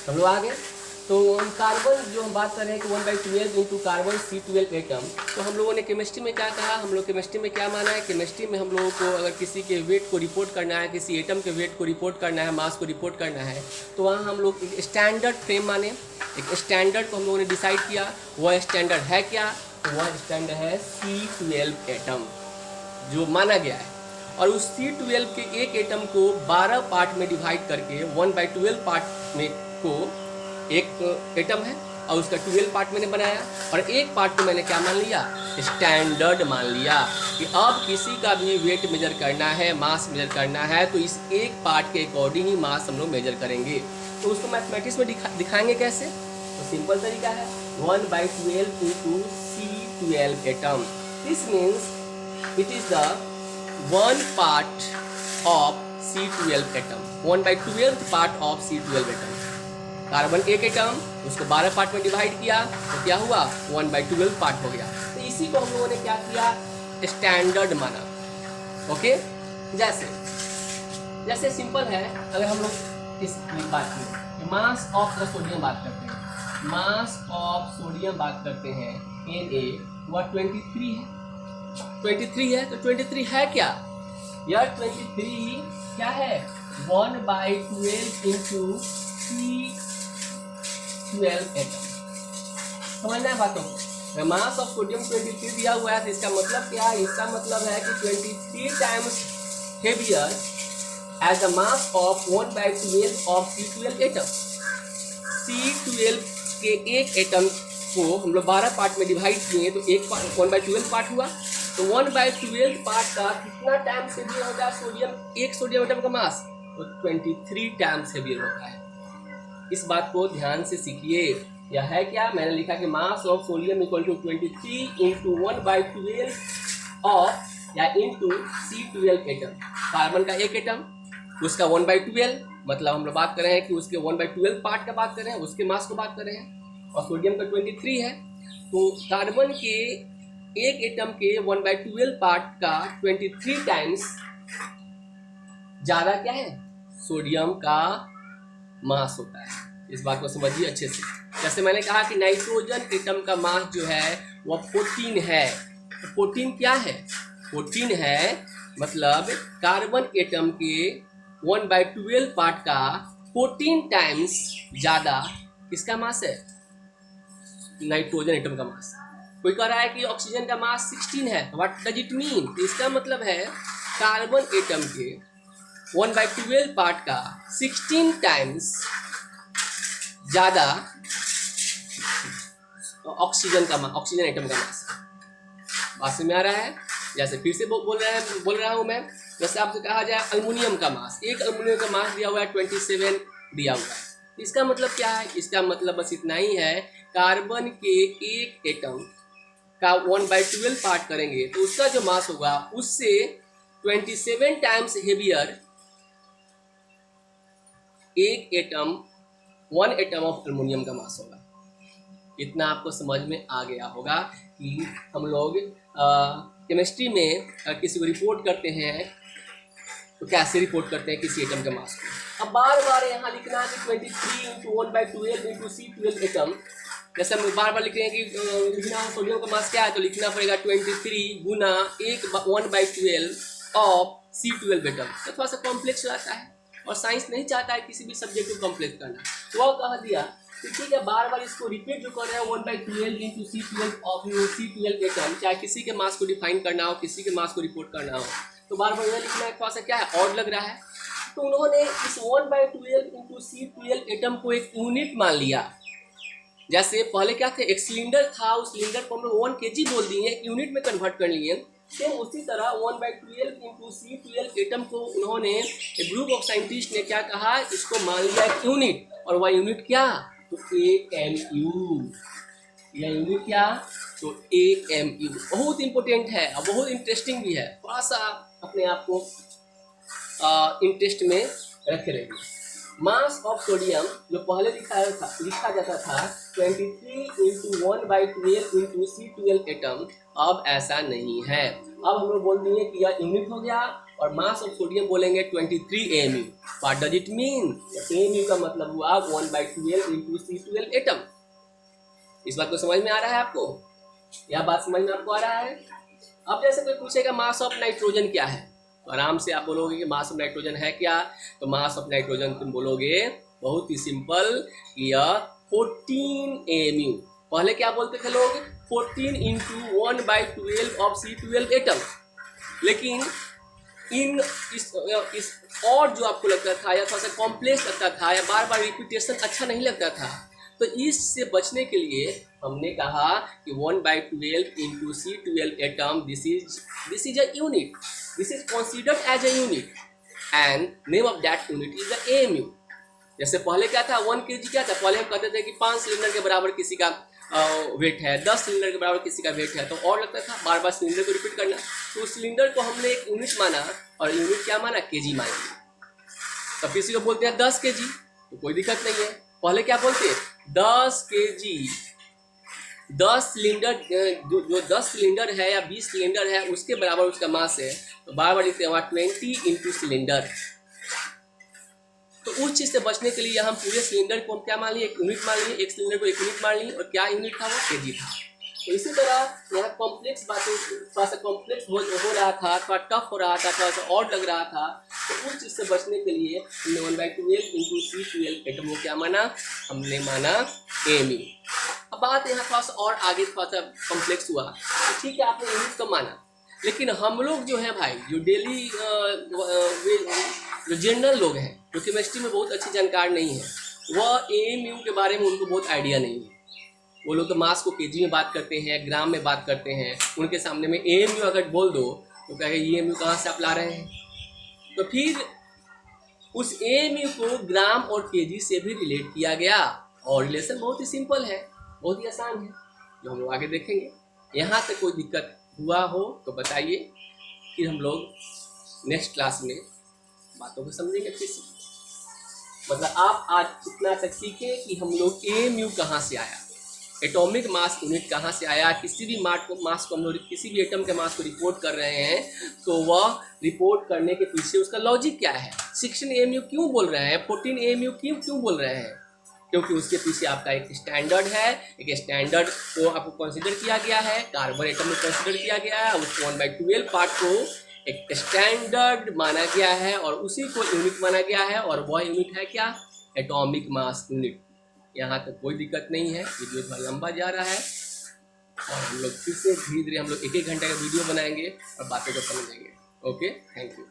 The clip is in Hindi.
हम लोग आगे तो हम कार्बन जो हम बात कर रहे हैं कि 1/12 इंटू कार्बन C12 एटम। तो हम लोगों ने केमिस्ट्री में क्या कहा, हम लोग केमिस्ट्री में क्या माना है, केमिस्ट्री में हम लोगों को अगर किसी के वेट को रिपोर्ट करना है, किसी एटम के वेट को रिपोर्ट करना है, मास को रिपोर्ट करना है, तो वहाँ हम लोग एक स्टैंडर्ड फ्रेम माने, एक स्टैंडर्ड को हम लोगों ने डिसाइड किया। वह स्टैंडर्ड है क्या, तो वह स्टैंडर्ड है C12 एटम जो माना गया है। और उस C12 के एक एटम को 12 पार्ट में डिवाइड करके 1/12 पार्ट में को एक एटम है और उसका 12 पार्ट मैंने बनाया, और एक पार्ट को मैंने क्या मान लिया, स्टैंडर्ड मान लिया कि अब किसी का भी वेट मेजर करना है, मास मेजर करना है, तो इस एक पार्ट के अकॉर्डिंग ही मास हम लोग मेजर करेंगे। तो उसको मैथमेटिक्स में दिखाएंगे कैसे, तो सिंपल तरीका है 1/12 into C12 atom. This means it is the 1 part of C12 atom, 1/12 part of C12 atom. Carbon एक एटम, उसको 12 पार्ट में डिवाइड किया तो क्या हुआ, 1/12 पार्ट हो गया। तो इसी को हम लोगों ने क्या किया, स्टैंडर्ड माना। ओके, जैसे सिंपल है, अगर हम लोग इस बात की मास ऑफ द सोडियम बात करते हैं, मास ऑफ सोडियम बात करते हैं Na, वह 23 है, 23 है। तो 23 है क्या, यह 23 क्या है, 1/12 इंटू C12 एटम। समझना है बातों को, मास ऑफ सोडियम 23 दिया हुआ है, तो इसका मतलब क्या है, इसका मतलब है कि 23 times heavier as the mass of 1/12 of C12 atom. C12 के एक एटम को हम लोग 12 पार्ट में डिवाइड किए तो एक 1/12 पार्ट हुआ, तो 1/12 पार्ट का कितना टाइम्स हेवियर होगा सोडियम, एक सोडियम एटम का मास, तो 23 टाइम्स हेवियर होता है। इस बात को ध्यान से सीखिए। यह है क्या, मैंने लिखा कि mass of sodium equal to 23 into 1/12 of या इंटू C12 एटम। कार्बन का एक एटम, उसका 1/12, मतलब हम लोग बात कर रहे हैं कि उसके 1/12 पार्ट का बात कर रहे हैं, उसके मास को बात कर रहे हैं, और सोडियम का 23 है। तो कार्बन के एक एटम के 1/12 पार्ट का 23 टाइम्स ज़्यादा क्या है, सोडियम का मास होता है। इस बात को समझिए अच्छे से। जैसे मैंने कहा कि नाइट्रोजन एटम का मास जो है वह 14 है, तो 14 क्या है, 14 है मतलब कार्बन एटम के 1/12 पार्ट का 14 टाइम्स ज़्यादा किसका मास है, नाइट्रोजन एटम का मास। कोई कह रहा है कि ऑक्सीजन का मास 16 है, व्हाट डज इट मीन, तो इसका मतलब है कार्बन एटम के 1/12 पार्ट का 16 टाइम्स ज़्यादा ऑक्सीजन एटम का मास। बात समझ में आ रहा है। जैसे फिर से बोल रहा हूँ मैं, जैसे आपसे कहा जाए अल्युमिनियम का मास, एक अल्युमिनियम का मास दिया हुआ है 27 दिया हुआ है। इसका मतलब क्या है, इसका मतलब बस इतना ही है, कार्बन के एक एटम का 1/12 पार्ट करेंगे तो उसका जो मास होगा उससे 27 टाइम्स हेवियर एक एटम 1 एटम ऑफ एल्युमिनियम का मास होगा। इतना आपको समझ में आ गया होगा कि हम लोग केमिस्ट्री में किसी को रिपोर्ट करते हैं तो कैसे रिपोर्ट करते हैं किसी एटम के मास को। अब बार बार यहाँ लिखना है कि 23 इंटू 1/12 इंटू C12 एटम। जैसे हम बार बार लिख रहे हैं कि लिखना सोडियम का मास क्या है, तो लिखना पड़ेगा 23 गुना 1/12 ऑफ C12 एटम। तो थोड़ा सा कॉम्प्लेक्स रहता है और साइंस नहीं चाहता है किसी भी सब्जेक्ट को कॉम्प्लेक्स करना, तो वह कह दिया कि ठीक है, बार बार इसको रिपीट जो कर रहे हैं 1/12 इंटू C12 एटम, चाहे किसी के मास को डिफाइन करना हो, किसी के मास को रिपोर्ट करना हो, तो बार बार यह लिखना है, थोड़ा सा क्या है और लग रहा है। तो उन्होंने इस 1/12 इंटू C12 एटम को एक यूनिट मान लिया। जैसे पहले क्या थे, एक सिलेंडर था, उस सिलेंडर को हम लोग 1 kg बोल दिए, एक यूनिट में कन्वर्ट कर लिए। सेम उसी तरह 1/12 इंटू C12 एटम को उन्होंने, एक ग्रुप ऑफ साइंटिस्ट ने क्या कहा, इसको मान लिया एक यूनिट, और वह यूनिट क्या, तो AMU। यह यूनिट क्या, तो AMU। बहुत इंपॉर्टेंट है और बहुत इंटरेस्टिंग भी है, थोड़ा सा अपने आप को इंटरेस्ट में रखे रहिए। मास ऑफ सोडियम जो पहले लिखा जाता था 23 इंटू 1/12 इंटू C12 एटम, अब ऐसा नहीं है। अब हम लोग बोल दिए कि यह यूनिट हो गया और मास ऑफ सोडियम बोलेंगे 23 AMU। What does it mean? AMU का मतलब हुआ 1/12 इंटू C12 एटम। इस बात को समझ में आ रहा है आपको? यह बात समझ में आपको आ रहा है? अब जैसे कोई पूछेगा मास ऑफ नाइट्रोजन क्या है, तो आराम से आप बोलोगे कि मास ऑफ नाइट्रोजन है क्या? तो मास ऑफ नाइट्रोजन तुम बोलोगे बहुत ही सिंपल कि यह 14 AMU। पहले क्या बोलते थे लोग? 14 इंटू 1/12 ऑफ C12 एटम। लेकिन इस और जो आपको लगता था या थोड़ा सा कॉम्प्लेक्स लगता था या बार बार रिपीटेशन अच्छा नहीं लगता था, तो इससे बचने के लिए हमने कहा कि 1/12 into C12 atom, this is a unit, this is considered as a unit and name of that unit is the AMU। जैसे पहले क्या था, 1 kg क्या था? पहले हम कहते थे कि 5 सिलेंडर के बराबर किसी का वेट है, 10 सिलेंडर के बराबर किसी का वेट है, तो और लगता था बार बार सिलेंडर को रिपीट करना। तो उस सिलेंडर को हमने एक यूनिट माना, और यूनिट क्या माना? केजी माना। तब किसी को बोलते हैं 10 kg, तो कोई दिक्कत नहीं है। पहले क्या बोलते हैं? 10 kg, 10 सिलेंडर, जो 10 सिलेंडर है या 20 सिलेंडर है उसके बराबर उसका मास है, तो बार बार लिखते हैं 20 इंटू सिलेंडर। तो उस चीज़ से बचने के लिए हम पूरे सिलेंडर को हम क्या मान लिए? एक यूनिट मान लिए, एक सिलेंडर को एक यूनिट मान लिए, और क्या यूनिट था? वो केजी था। तो इसी तरह यहाँ कॉम्प्लेक्स बातें, थोड़ा सा कॉम्प्लेक्स हो रहा था, थोड़ा टफ हो रहा था, थोड़ा सा और लग रहा था, तो उस चीज़ से बचने के लिए हमने 1/12 इंटू C12 एटम को क्या माना? हमने माना AMU। अब बात यहाँ थोड़ा सा और आगे थोड़ा सा कॉम्प्लेक्स हुआ, तो ठीक है आपने यूनिट तो माना, लेकिन हम लोग जो है भाई, जो डेली जो जनरल लोग हैं, जो केमिस्ट्री में बहुत अच्छी जानकार नहीं है, वह AMU के बारे में उनको बहुत आइडिया नहीं है। वो लोग तो मास को केजी में बात करते हैं, ग्राम में बात करते हैं। उनके सामने में AMU अगर बोल दो तो कहे AMU कहाँ से आप ला रहे हैं? तो फिर उस AMU को ग्राम और केजी से भी रिलेट किया गया, और रिलेशन बहुत ही सिंपल है, बहुत ही आसान है, जो हम लोग आगे देखेंगे। यहाँ तक कोई दिक्कत हुआ हो तो बताइए, फिर हम लोग नेक्स्ट क्लास में बातों को समझेंगे अच्छे से। मतलब आप आज इतना तक सीखे कि हम लोग AMU कहाँ से आया, एटॉमिक मास यूनिट कहाँ से आया, किसी भी मास को हम लोग किसी भी एटम के मास को रिपोर्ट कर रहे हैं, तो वह रिपोर्ट करने के पीछे उसका लॉजिक क्या है। 16 AMU क्यों बोल रहे हैं, 14 AMU क्यों बोल रहे हैं? क्योंकि उसके पीछे आपका एक स्टैंडर्ड है, एक स्टैंडर्ड को आपको कंसिडर किया गया है, कार्बन एटम में कंसिडर किया गया है, उसको 1/12 पार्ट को एक स्टैंडर्ड माना गया है, और उसी को यूनिट माना गया है, और वह यूनिट है क्या? Atomic mass unit. यहाँ तक कोई दिक्कत नहीं है, वीडियो थोड़ा लंबा जा रहा है, और हम लोग फिर से धीरे धीरे हम लोग 1-1 घंटे का वीडियो बनाएंगे और बातों को समझेंगे। Okay, thank you.